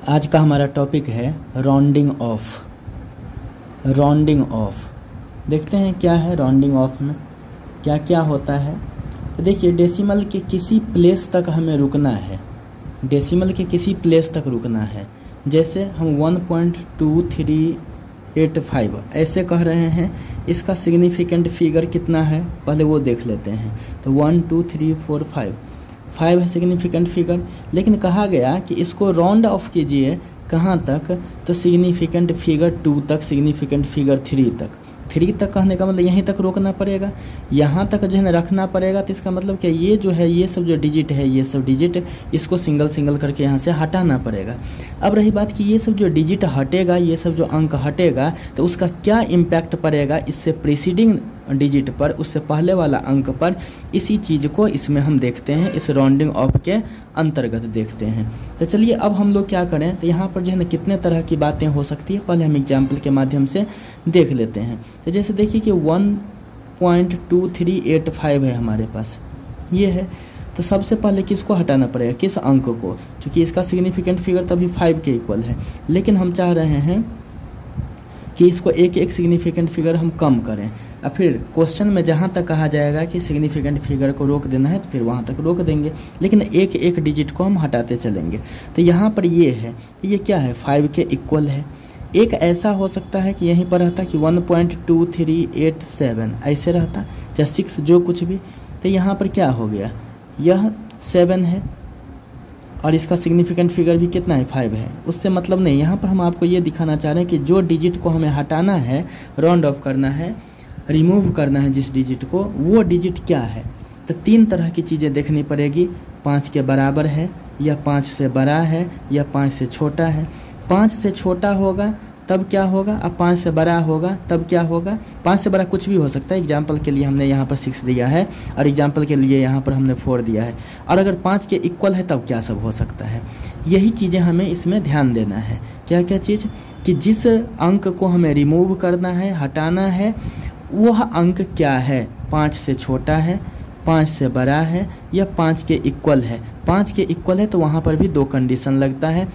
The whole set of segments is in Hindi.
आज का हमारा टॉपिक है राउंडिंग ऑफ। राउंडिंग ऑफ देखते हैं क्या है। राउंडिंग ऑफ में क्या क्या होता है। तो देखिए, डेसिमल के किसी प्लेस तक हमें रुकना है। डेसिमल के किसी प्लेस तक रुकना है। जैसे हम 1.2385 ऐसे कह रहे हैं, इसका सिग्निफिकेंट फिगर कितना है पहले वो देख लेते हैं। तो 1 2 3 4 5 है सिग्निफिकेंट फिगर, लेकिन कहा गया कि इसको राउंड ऑफ कीजिए कहाँ तक, तो सिग्निफिकेंट फिगर 2 तक, सिग्निफिकेंट फिगर 3 तक। 3 तक कहने का मतलब यहीं तक रोकना पड़ेगा, यहाँ तक जो है ना रखना पड़ेगा। तो इसका मतलब क्या, ये जो है ये सब जो डिजिट है, ये सब डिजिट इसको सिंगल सिंगल करके यहाँ से हटाना पड़ेगा। अब रही बात कि ये सब जो डिजिट हटेगा, ये सब जो अंक हटेगा, तो उसका क्या इम्पैक्ट पड़ेगा इससे प्रीसीडिंग डिजिट पर, उससे पहले वाला अंक पर। इसी चीज़ को इसमें हम देखते हैं, इस राउंडिंग ऑफ के अंतर्गत देखते हैं। तो चलिए अब हम लोग क्या करें, तो यहाँ पर जो है ना कितने तरह की बातें हो सकती है पहले हम एग्जाम्पल के माध्यम से देख लेते हैं। तो जैसे देखिए कि 1.2385 है हमारे पास, ये है। तो सबसे पहले किसको हटाना पड़ेगा, किस अंक को, क्योंकि इसका सिग्निफिकेंट फिगर तभी 5 के इक्वल है। लेकिन हम चाह रहे हैं कि इसको एक एक सिग्निफिकेंट फिगर हम कम करें। अब फिर क्वेश्चन में जहाँ तक कहा जाएगा कि सिग्निफिकेंट फिगर को रोक देना है, तो फिर वहाँ तक रोक देंगे, लेकिन एक एक डिजिट को हम हटाते चलेंगे। तो यहाँ पर ये है, ये क्या है, 5 के इक्वल है। एक ऐसा हो सकता है कि यहीं पर रहता कि 1.2387 ऐसे रहता, चाहे 6 जो कुछ भी। तो यहाँ पर क्या हो गया, यह 7 है और इसका सिग्निफिकेंट फिगर भी कितना है, 5 है। उससे मतलब नहीं, यहाँ पर हम आपको ये दिखाना चाह रहे हैं कि जो डिजिट को हमें हटाना है, राउंड ऑफ करना है, रिमूव करना है जिस डिजिट को, वो डिजिट क्या है। तो 3 तरह की चीज़ें देखनी पड़ेगी। 5 के बराबर है, या 5 से बड़ा है, या 5 से छोटा है। 5 से छोटा होगा तब क्या होगा, अब 5 से बड़ा होगा तब क्या होगा। 5 से बड़ा कुछ भी हो सकता है। एग्जाम्पल के लिए हमने यहाँ पर 6 दिया है, और एग्जाम्पल के लिए यहाँ पर हमने 4 दिया है। और अगर 5 के इक्वल है तब क्या सब हो सकता है। यही चीज़ें हमें इसमें ध्यान देना है। क्या क्या चीज़, कि जिस अंक को हमें रिमूव करना है, हटाना है, वह अंक क्या है। 5 से छोटा है, 5 से बड़ा है, या 5 के इक्वल है। 5 के इक्वल है तो वहाँ पर भी 2 कंडीशन लगता है।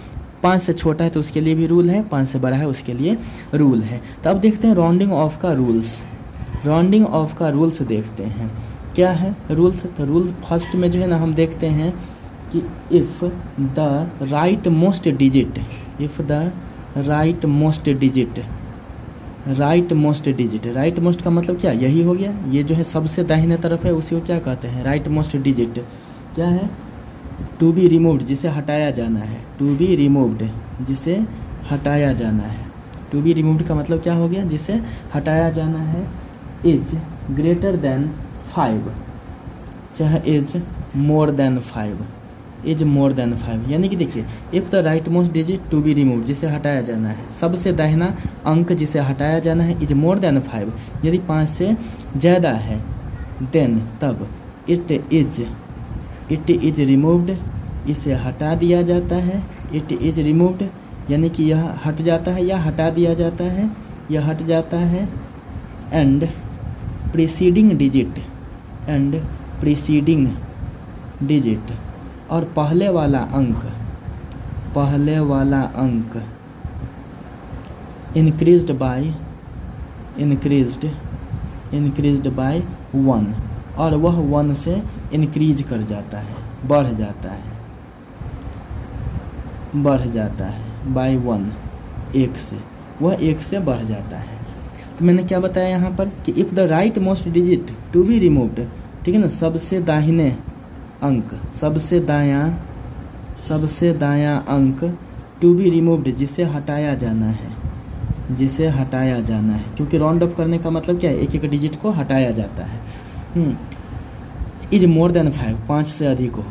5 से छोटा है तो उसके लिए भी रूल है, 5 से बड़ा है उसके लिए रूल है। तो अब देखते हैं राउंडिंग ऑफ का रूल्स। राउंडिंग ऑफ का रूल्स देखते हैं क्या है रूल्स। तो रूल फर्स्ट में जो है ना हम देखते हैं कि if the right most digit, if the right most digit, right most digit, right most का मतलब क्या, यही हो गया। ये जो है सबसे दाहिने तरफ है, उसी को क्या कहते हैं, राइट मोस्ट डिजिट। क्या है, टू बी रिमूव्ड, जिसे हटाया जाना है। टू बी रिमूव्ड, जिसे हटाया जाना है। टू बी रिमूव्ड का मतलब क्या हो गया, जिसे हटाया जाना है। इज ग्रेटर देन 5, चाहे is more than 5, is more than 5। यानी कि देखिए, if the right most digit to be remove, जिसे हटाया जाना है, सबसे दाहिना अंक जिसे हटाया जाना है, इज मोर देन 5, यदि 5 से ज़्यादा है, देन तब इट इज रिमूव्ड, इसे हटा दिया जाता है। इट इज रिमूव्ड यानी कि यह हट जाता है या हटा दिया जाता है, यह हट जाता है। And preceding digit, and preceding digit, और पहले वाला अंक इंक्रीज्ड बाय 1, और वह 1 से इंक्रीज कर जाता है, बढ़ जाता है बाय 1, 1 से, वह 1 से बढ़ जाता है। तो मैंने क्या बताया यहाँ पर कि if the right most digit to be removed, ठीक है ना, सबसे दाहिने अंक, सबसे दायां अंक, टू बी रिमूव्ड, जिसे हटाया जाना है, क्योंकि राउंड अप करने का मतलब क्या है, एक एक डिजिट को हटाया जाता है। इज मोर देन 5, 5 से अधिक हो।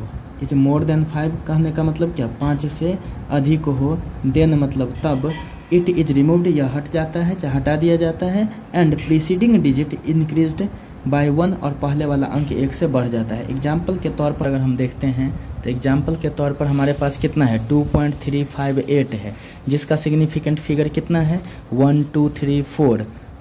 इज मोर देन 5 कहने का मतलब क्या, 5 से अधिक हो। देन मतलब तब, इट इज रिमूव्ड, यह हट जाता है, चाहे हटा दिया जाता है। And preceding digit increased by 1, और पहले वाला अंक 1 से बढ़ जाता है। एग्जाम्पल के तौर पर अगर हम देखते हैं, तो एग्जाम्पल के तौर पर हमारे पास कितना है, 2.358 है, जिसका सिग्निफिकेंट फिगर कितना है, 1 2 3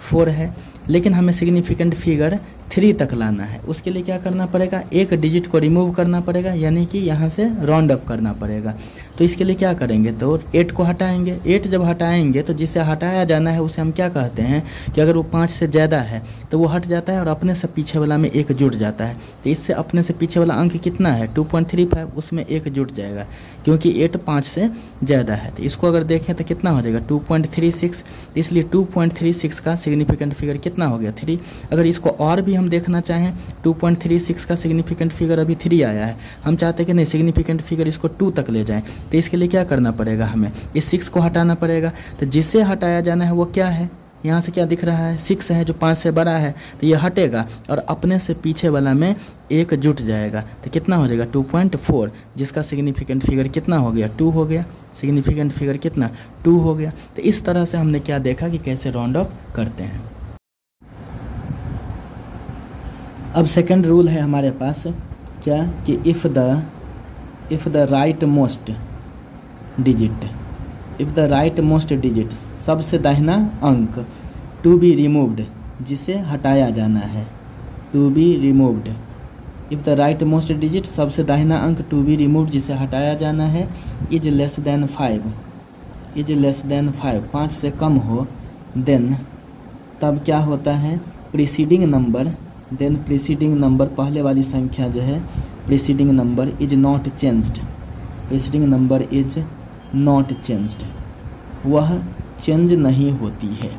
4 है। लेकिन हमें सिग्निफिकेंट फिगर 3 तक लाना है। उसके लिए क्या करना पड़ेगा, एक डिजिट को रिमूव करना पड़ेगा, यानी कि यहाँ से राउंड अप करना पड़ेगा। तो इसके लिए क्या करेंगे, तो 8 को हटाएंगे। 8 जब हटाएंगे तो जिसे हटाया जाना है उसे हम क्या कहते हैं कि अगर वो 5 से ज़्यादा है तो वो हट जाता है और अपने से पीछे वाला में 1 जुड़ जाता है। तो इससे अपने से पीछे वाला अंक कितना है 2.35, उसमें 1 जुड़ जाएगा क्योंकि 8 5 से ज़्यादा है। तो इसको अगर देखें तो कितना हो जाएगा 2.36, इसलिए 2.36 का सिग्निफिकेंट फिगर कितना हो गया 3। अगर इसको और भी हम देखना चाहें 2.36 का सिग्निफिकेंट फिगर अभी 3 आया है, हम चाहते हैं कि नहीं सिग्निफिकेंट फिगर इसको 2 तक ले जाएं, तो इसके लिए क्या करना पड़ेगा, हमें इस 6 को हटाना पड़ेगा। तो जिससे हटाया जाना है वो क्या है, यहाँ से क्या दिख रहा है 6 है जो 5 से बड़ा है, तो ये हटेगा और अपने से पीछे वाला में 1 जुट जाएगा। तो कितना हो जाएगा 2.4, जिसका सिग्निफिकेंट फिगर कितना हो गया 2 हो गया। सिग्निफिकेंट फिगर कितना 2 हो गया। तो इस तरह से हमने क्या देखा कि कैसे राउंड ऑफ करते हैं। अब सेकंड रूल है हमारे पास क्या कि if the right most digit सबसे दाहिना अंक टू बी रिमूव्ड जिसे हटाया जाना है, to be removed. If the right most digit सबसे दाहिना अंक टू बी रिमूव्ड जिसे हटाया जाना है इज लेस देन 5, 5 से कम हो, देन तब क्या होता है प्रीसीडिंग नंबर पहले वाली संख्या जो है preceding number is not changed, वह चेंज नहीं होती है।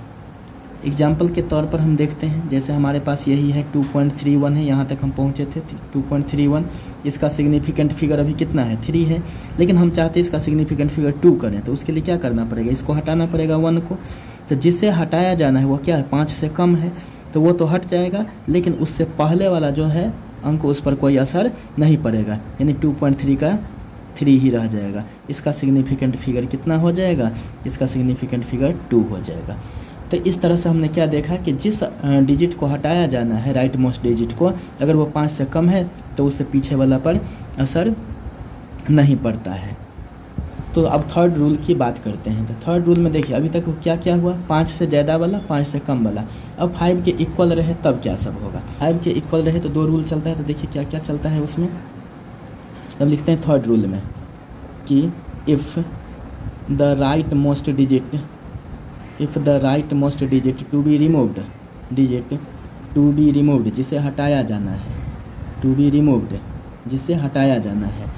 एग्जाम्पल के तौर पर हम देखते हैं, जैसे हमारे पास यही है 2.31 है, यहाँ तक हम पहुँचे थे 2.31। इसका सिग्निफिकेंट फिगर अभी कितना है 3 है, लेकिन हम चाहते हैं इसका सिग्निफिकेंट फिगर 2 करें। तो उसके लिए क्या करना पड़ेगा, इसको हटाना पड़ेगा 1 को। तो जिसे हटाया जाना है वो क्या है 5 से कम है, तो वो तो हट जाएगा, लेकिन उससे पहले वाला जो है अंक उस पर कोई असर नहीं पड़ेगा, यानी 2.3 का 3 ही रह जाएगा। इसका सिग्निफिकेंट फिगर कितना हो जाएगा, इसका सिग्निफिकेंट फिगर 2 हो जाएगा। तो इस तरह से हमने क्या देखा कि जिस डिजिट को हटाया जाना है राइट मोस्ट डिजिट को, अगर वो 5 से कम है तो उससे पीछे वाला पर असर नहीं पड़ता है। तो अब थर्ड रूल की बात करते हैं। तो थर्ड रूल में देखिए अभी तक क्या क्या हुआ, 5 से ज़्यादा वाला 5 से कम वाला। अब 5 के इक्वल रहे तब क्या सब होगा, 5 के इक्वल रहे तो 2 रूल चलता है। तो देखिए क्या क्या चलता है उसमें। अब लिखते हैं थर्ड रूल में कि if the right most digit to be removed जिसे हटाया जाना है,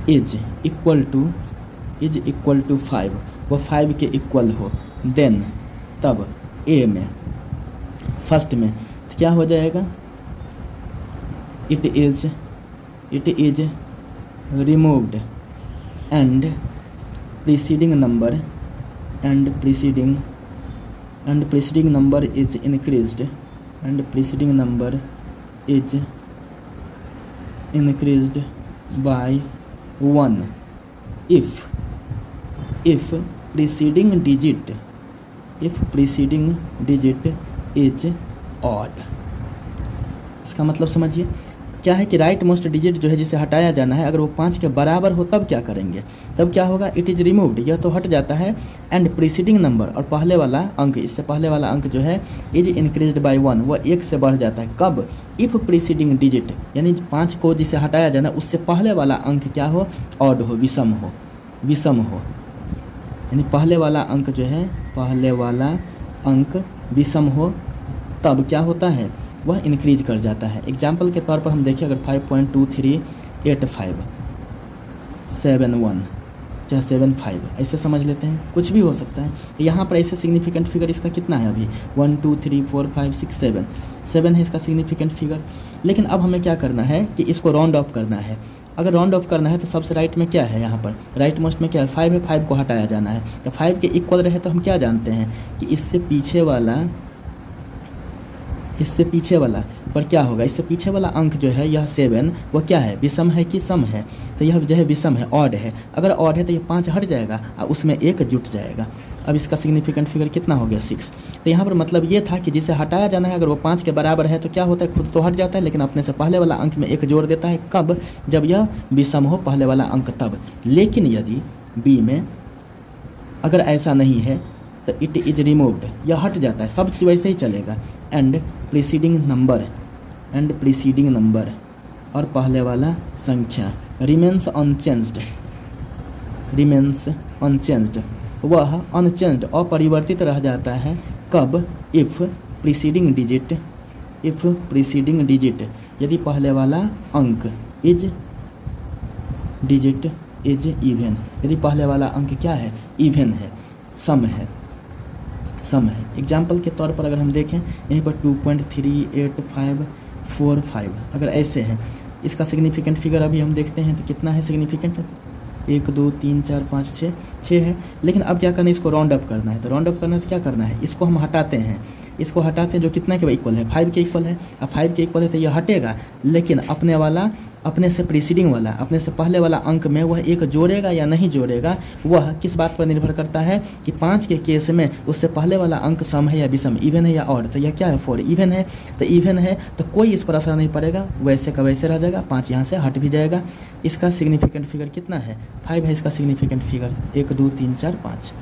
इज इक्वल टू 5, वो 5 के इक्वल हो, देन तब ए में फर्स्ट में तो क्या हो जाएगा, it is removed and preceding number is increased by 1 if preceding digit is odd। इसका मतलब समझिए क्या है कि राइट मोस्ट डिजिट जो है जिसे हटाया जाना है, अगर वो 5 के बराबर हो तब क्या करेंगे, तब क्या होगा, इट इज़ रिमूव्ड, यह तो हट जाता है, एंड प्रीसीडिंग नंबर और पहले वाला अंक, इससे पहले वाला अंक जो है इज इंक्रीज्ड बाय 1, वह 1 से बढ़ जाता है। कब, इफ़ प्रीसीडिंग डिजिट यानी 5 को जिसे हटाया जाना उससे पहले वाला अंक क्या हो, ऑड हो, विषम हो, यानी पहले वाला अंक जो है विषम हो, तब क्या होता है वह इंक्रीज कर जाता है। एग्जाम्पल के तौर पर हम देखें, अगर 5.238571 चाहे 75 ऐसे समझ लेते हैं, कुछ भी हो सकता है। यहाँ पर ऐसे सिग्निफिकेंट फिगर इसका कितना है अभी 1 2 3 4 5 6 7 है इसका सिग्निफिकेंट फिगर। लेकिन अब हमें क्या करना है कि इसको राउंड ऑफ करना है। अगर राउंड ऑफ करना है तो सबसे राइट में क्या है, यहाँ पर राइट मोस्ट में क्या है 5 है, 5 को हटाया जाना है। तो 5 के इक्वल रहे तो हम क्या जानते हैं कि इससे पीछे वाला पर क्या होगा, इससे पीछे वाला अंक जो है यह 7 वो क्या है, विषम है कि सम है, तो यह जो है विषम है, ऑड है। अगर ऑड है तो ये 5 हट जाएगा और उसमें 1 जुट जाएगा। अब इसका सिग्निफिकेंट फिगर कितना हो गया 6। तो यहाँ पर मतलब ये था कि जिसे हटाया जाना है अगर वो 5 के बराबर है तो क्या होता है, खुद तो हट जाता है लेकिन अपने से पहले वाला अंक में 1 जोड़ देता है। कब, जब यह विषम हो पहले वाला अंक तब। लेकिन यदि बी में अगर ऐसा नहीं है तो इट इज रिमूव्ड, यह हट जाता है, सब चीज़ वैसे ही चलेगा। एंड प्रीसीडिंग नंबर और पहले वाला संख्या रिमेन्स अनचेंज्ड, वह अनचेंज्ड अपरिवर्तित रह जाता है कब? इफ़ प्रीसीडिंग डिजिट यदि पहले वाला अंक डिजिट इज इवन, यदि पहले वाला अंक क्या है? इवन है, सम है। एग्जाम्पल के तौर पर अगर हम देखें यहीं पर 2.3845 अगर ऐसे है, इसका सिग्निफिकेंट फिगर अभी हम देखते हैं तो कितना है सिग्निफिकेंट? 1 2 3 4 5 6 है। लेकिन अब क्या करना है? इसको राउंड अप करना है। तो राउंड अप करना है तो क्या करना है? इसको हम हटाते हैं, जो कितना के इक्वल है? 5 के इक्वल है। अब 5 के इक्वल है तो यह हटेगा, लेकिन अपने से प्रीसीडिंग वाला, अपने से पहले वाला अंक में वह एक जोड़ेगा या नहीं जोड़ेगा, वह किस बात पर निर्भर करता है कि 5 के केस में उससे पहले वाला अंक सम है या विषम, इवन है या ऑड। तो यह क्या है? 4 इवन है, तो इवन है तो कोई इस पर असर नहीं पड़ेगा, वैसे का वैसे रह जाएगा, 5 यहाँ से हट भी जाएगा। इसका सिग्निफिकेंट फिगर कितना है? 5 है इसका सिग्निफिकेंट फिगर, 1 2 3 4 5।